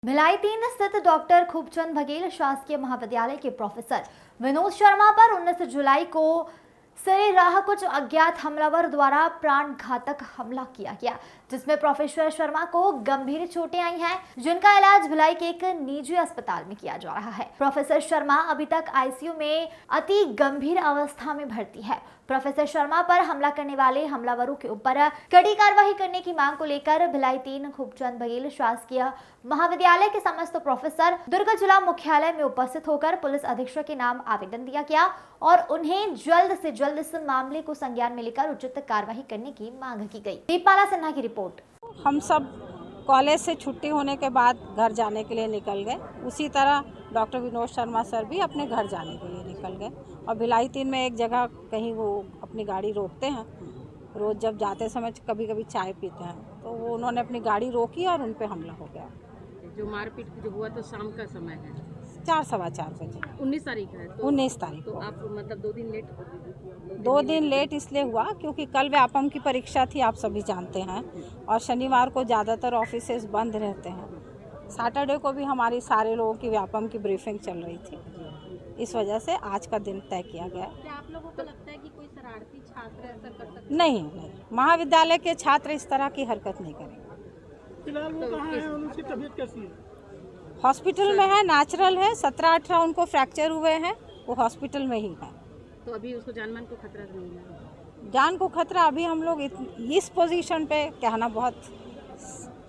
भिलाई 3 स्थित डॉक्टर खूबचंद बघेल शासकीय महाविद्यालय के प्रोफेसर विनोद शर्मा पर 19 जुलाई को सरेराह कुछ अज्ञात हमलावर द्वारा प्राणघातक हमला किया गया, जिसमें प्रोफेसर शर्मा को गंभीर चोटें आई हैं, जिनका इलाज भिलाई के एक निजी अस्पताल में किया जा रहा है। प्रोफेसर शर्मा अभी तक आईसीयू में अति गंभीर अवस्था में भर्ती है। प्रोफेसर शर्मा पर हमला करने वाले हमलावरों के ऊपर कड़ी कार्रवाई करने की मांग को लेकर भिलाई 3 खूबचंद बघेल शासकीय महाविद्यालय के समस्त प्रोफेसर दुर्ग जिला मुख्यालय में उपस्थित होकर पुलिस अधीक्षक के नाम आवेदन दिया गया और उन्हें जल्द से जल्द इस मामले को संज्ञान में लेकर उचित कार्रवाई करने की मांग की गई। दीपाला सिन्हा की रिपोर्ट। हम सब कॉलेज से छुट्टी होने के बाद घर जाने के लिए निकल गए। उसी तरह डॉक्टर विनोद शर्मा सर भी अपने घर जाने के लिए निकल गए और भिलाई 3 में एक जगह कहीं वो अपनी गाड़ी रोकते हैं। रोज़ जब जाते समय कभी कभी चाय पीते हैं, तो वो उन्होंने अपनी गाड़ी रोकी और उन पे हमला हो गया। जो मारपीट जो हुआ तो शाम का समय है 4 सवा 4 बजे 19 तारीख है तो 19 तारीख तो आप मतलब 2 दिन लेट इसलिए हुआ क्योंकि कल व्यापम की परीक्षा थी, आप सभी जानते हैं, और शनिवार को ज़्यादातर ऑफिसेज बंद रहते हैं। सैटरडे को भी हमारी सारे लोगों की व्यापम की ब्रीफिंग चल रही थी, इस वजह से आज का दिन तय किया गया। क्या आप लोगों को लगता है कि कोई शरारती छात्र ऐसा कर सकता है? नहीं, महाविद्यालय के छात्र इस तरह की हरकत नहीं करेंगे। फिलहाल वो कहाँ है और उनकी तबीयत कैसी है? हॉस्पिटल में है, नेचुरल है। 17-18 उनको फ्रैक्चर हुए हैं, वो हॉस्पिटल में ही है। तो अभी उसको जानमान को खतरा नहीं है? जान को खतरा अभी हम लोग इस पोजीशन पे कहना बहुत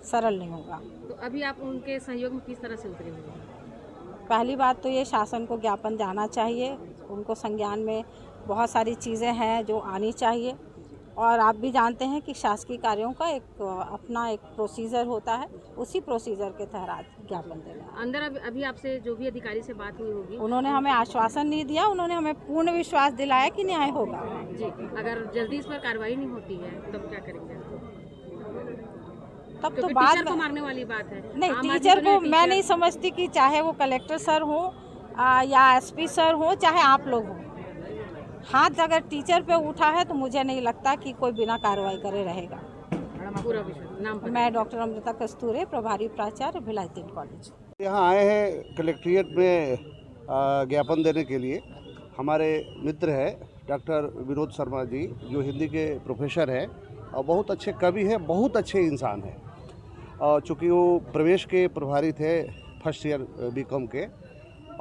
सरल नहीं होगा। तो अभी आप उनके सहयोग में किस तरह से उतरे हुए हैं? पहली बात तो ये शासन को ज्ञापन जाना चाहिए, उनको संज्ञान में बहुत सारी चीज़ें हैं जो आनी चाहिए, और आप भी जानते हैं कि शासकीय कार्यों का अपना एक प्रोसीजर होता है, उसी प्रोसीजर के तहत ज्ञापन देना। अंदर अभी आपसे जो भी अधिकारी से बात हुई होगी, उन्होंने हमें आश्वासन नहीं दिया, उन्होंने हमें पूर्ण विश्वास दिलाया कि न्याय होगा। जी, अगर जल्दी इस पर कार्रवाई नहीं होती है तब क्या करेंगे? तब तो टीचर को मारने वाली बात है। नहीं, टीचर को मैं नहीं समझती कि चाहे वो कलेक्टर सर हो या एसपी सर हो, चाहे आप लोग हो, हाथ अगर टीचर पे उठा है तो मुझे नहीं लगता कि कोई बिना कार्रवाई करे रहेगा। पूरा विषय नाम मैं डॉक्टर अमृता कस्तूरे, प्रभारी प्राचार्य भिलाई 3 कॉलेज। यहाँ आए हैं कलेक्ट्रेट में ज्ञापन देने के लिए। हमारे मित्र है डॉक्टर विनोद शर्मा जी, जो हिंदी के प्रोफेसर हैं और बहुत अच्छे कवि हैं, बहुत अच्छे इंसान हैं। चूँकि वो प्रवेश के प्रभारी थे फर्स्ट ईयर बीकॉम के,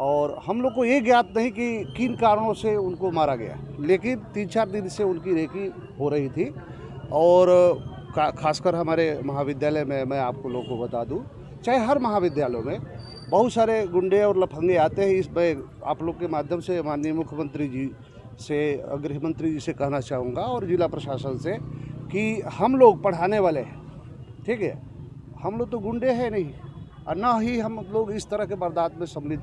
और हम लोग को ये ज्ञात नहीं कि किन कारणों से उनको मारा गया, लेकिन 3-4 दिन से उनकी रेकी हो रही थी। और खासकर हमारे महाविद्यालय में मैं आप लोगों को बता दूं, चाहे हर महाविद्यालयों में बहुत सारे गुंडे और लफंगे आते हैं। इसमें आप लोग के माध्यम से माननीय मुख्यमंत्री जी से, गृह मंत्री जी से कहना चाहूँगा और जिला प्रशासन से कि हम लोग पढ़ाने वाले हैं, ठीक है, हम लोग तो गुंडे हैं नहीं, और ना ही हम लोग इस तरह के वारदात में सम्मिलित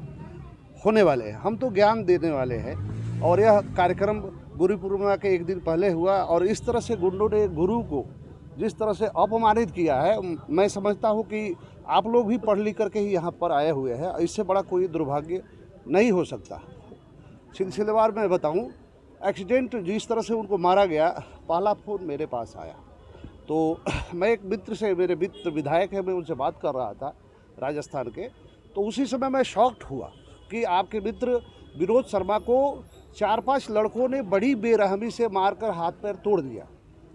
होने वाले हैं। हम तो ज्ञान देने वाले हैं। और यह कार्यक्रम गुरु पूर्णिमा के एक दिन पहले हुआ, और इस तरह से गुंडों ने गुरु को जिस तरह से अपमानित किया है, मैं समझता हूं कि आप लोग भी पढ़ लिख करके ही यहाँ पर आए हुए हैं। इससे बड़ा कोई दुर्भाग्य नहीं हो सकता। सिलसिलेवार में बताऊं, एक्सीडेंट जिस तरह से उनको मारा गया, पहला फ़ोन मेरे पास आया तो मैं एक मित्र से, मेरे मित्र विधायक है, मैं उनसे बात कर रहा था राजस्थान के, तो उसी समय मैं शॉक्ड हुआ कि आपके मित्र विनोद शर्मा को 4-5 लड़कों ने बड़ी बेरहमी से मारकर हाथ पैर तोड़ दिया।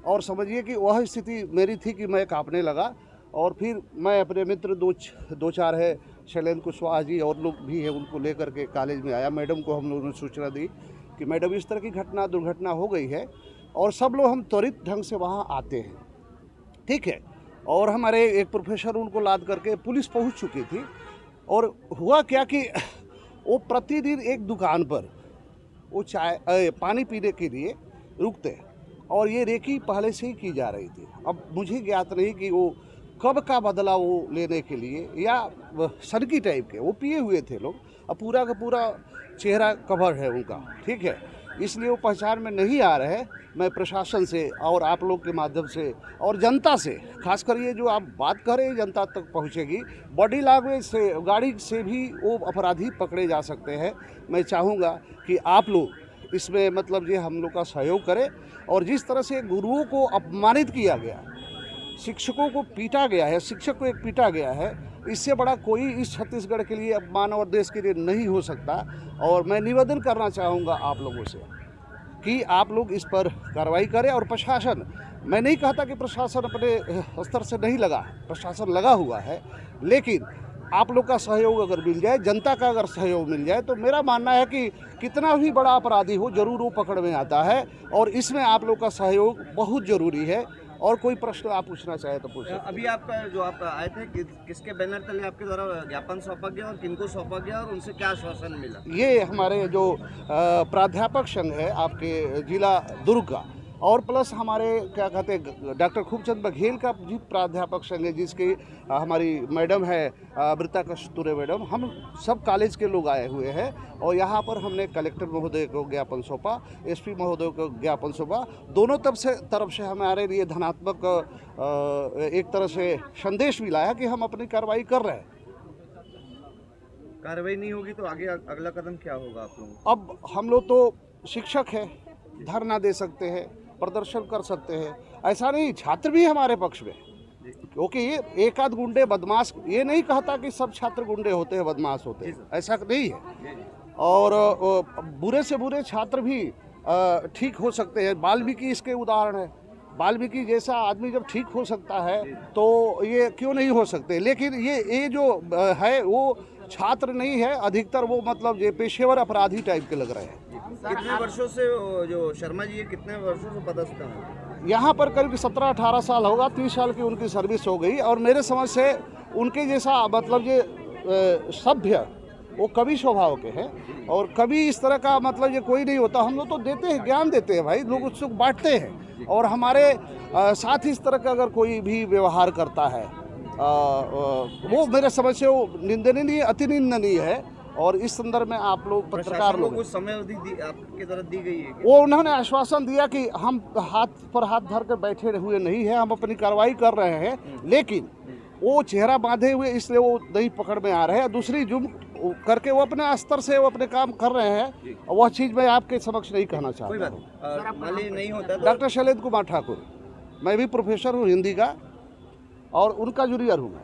और समझिए कि वह स्थिति मेरी थी कि मैं कांपने लगा। और फिर मैं अपने मित्र 2-4 है, शैलेंद्र कुशवाहा जी और लोग भी हैं, उनको लेकर के कॉलेज में आया। मैडम को हम लोगों ने सूचना दी कि मैडम इस तरह की दुर्घटना हो गई है, और सब लोग हम त्वरित ढंग से वहाँ आते हैं, ठीक है। और हमारे एक प्रोफेसर उनको लाद करके पुलिस पहुँच चुकी थी। और हुआ क्या कि वो प्रतिदिन एक दुकान पर वो पानी पीने के लिए रुकते हैं, और ये रेकी पहले से ही की जा रही थी। अब मुझे ज्ञात नहीं कि वो कब का बदला वो लेने के लिए, या सनकी टाइप के वो पिए हुए थे लोग, अब पूरा का पूरा चेहरा कवर है उनका, ठीक है, इसलिए वो पहचान में नहीं आ रहे हैं। मैं प्रशासन से और आप लोग के माध्यम से और जनता से, खासकर ये जो आप बात कर रहे हैं जनता तक पहुंचेगी, बॉडी लैंग्वेज से, गाड़ी से भी वो अपराधी पकड़े जा सकते हैं। मैं चाहूँगा कि आप लोग इसमें मतलब ये हम लोग का सहयोग करें। और जिस तरह से गुरुओं को अपमानित किया गया, शिक्षकों को पीटा गया है, शिक्षक को एक पीटा गया है, इससे बड़ा कोई इस छत्तीसगढ़ के लिए अपमान और देश के लिए नहीं हो सकता। और मैं निवेदन करना चाहूँगा आप लोगों से कि आप लोग इस पर कार्रवाई करें। और प्रशासन, मैं नहीं कहता कि प्रशासन अपने स्तर से नहीं लगा, प्रशासन लगा हुआ है, लेकिन आप लोग का सहयोग अगर मिल जाए, जनता का अगर सहयोग मिल जाए, तो मेरा मानना है कि कितना भी बड़ा अपराधी हो जरूर वो पकड़ में आता है। और इसमें आप लोग का सहयोग बहुत ज़रूरी है। और कोई प्रश्न आप पूछना चाहे तो पूछ सकते हैं। अभी आपका जो आप आए थे किसके बैनर तले आपके द्वारा ज्ञापन सौंपा गया और किनको सौंपा गया और उनसे क्या आश्वासन मिला? ये हमारे जो प्राध्यापक संघ है आपके जिला दुर्ग का, और प्लस हमारे क्या कहते हैं डॉक्टर खूबचंद बघेल का भी प्राध्यापक संघ है, जिसकी हमारी मैडम है अमृता कस्तूरे मैडम। हम सब कॉलेज के लोग आए हुए हैं और यहाँ पर हमने कलेक्टर महोदय को ज्ञापन सौंपा, एसपी महोदय को ज्ञापन सौंपा। दोनों तरफ से हमारे लिए धनात्मक एक तरह से संदेश मिला है कि हम अपनी कार्रवाई कर रहे हैं। कार्रवाई नहीं होगी तो आगे अगला कदम क्या होगा आप लोगों? अब हम लोग तो शिक्षक हैं, धरना दे सकते हैं, प्रदर्शन कर सकते हैं। ऐसा नहीं, छात्र भी हमारे पक्ष में, क्योंकि ये एक आध गुंडे बदमाश, ये नहीं कहता कि सब छात्र गुंडे होते हैं, बदमाश होते हैं, ऐसा नहीं है। और बुरे से बुरे छात्र भी ठीक हो सकते हैं। वाल्मीकि इसके उदाहरण है। वाल्मीकि जैसा आदमी जब ठीक हो सकता है तो ये क्यों नहीं हो सकते। लेकिन ये जो है वो छात्र नहीं है, अधिकतर वो मतलब ये पेशेवर अपराधी टाइप के लग रहे हैं। कितने वर्षों से जो शर्मा जी है, कितने वर्षों से पदस्थ हैं? यहाँ पर करीब 17-18 साल होगा, 30 साल की उनकी सर्विस हो गई। और मेरे समझ से उनके जैसा मतलब ये सभ्य, वो कवि स्वभाव के हैं और कभी इस तरह का मतलब ये कोई नहीं होता। हम लोग तो देते हैं, ज्ञान देते हैं भाई, लोग उत्सुक बांटते हैं। और हमारे साथ इस तरह का अगर कोई भी व्यवहार करता है वो मेरे समझ से वो निंदनीय, अति निंदनीय है। और इस संदर्भ में आप लोग पत्रकार लोग, कुछ समय अवधि आपके तरफ दी गई है? वो उन्होंने आश्वासन दिया कि हम हाथ पर हाथ धर कर बैठे हुए नहीं हैं, हम अपनी कार्रवाई कर रहे हैं। लेकिन वो चेहरा बांधे हुए इसलिए वो नहीं पकड़ में आ रहे हैं। दूसरी जुम करके वो अपने स्तर से वो अपने काम कर रहे हैं। वह चीज़ मैं आपके समक्ष नहीं कहना चाहता हूँ। नहीं होता तो? डॉक्टर शैलेंद्र कुमार ठाकुर, मैं भी प्रोफेसर हूँ हिंदी का और उनका जूनियर हूँ मैं।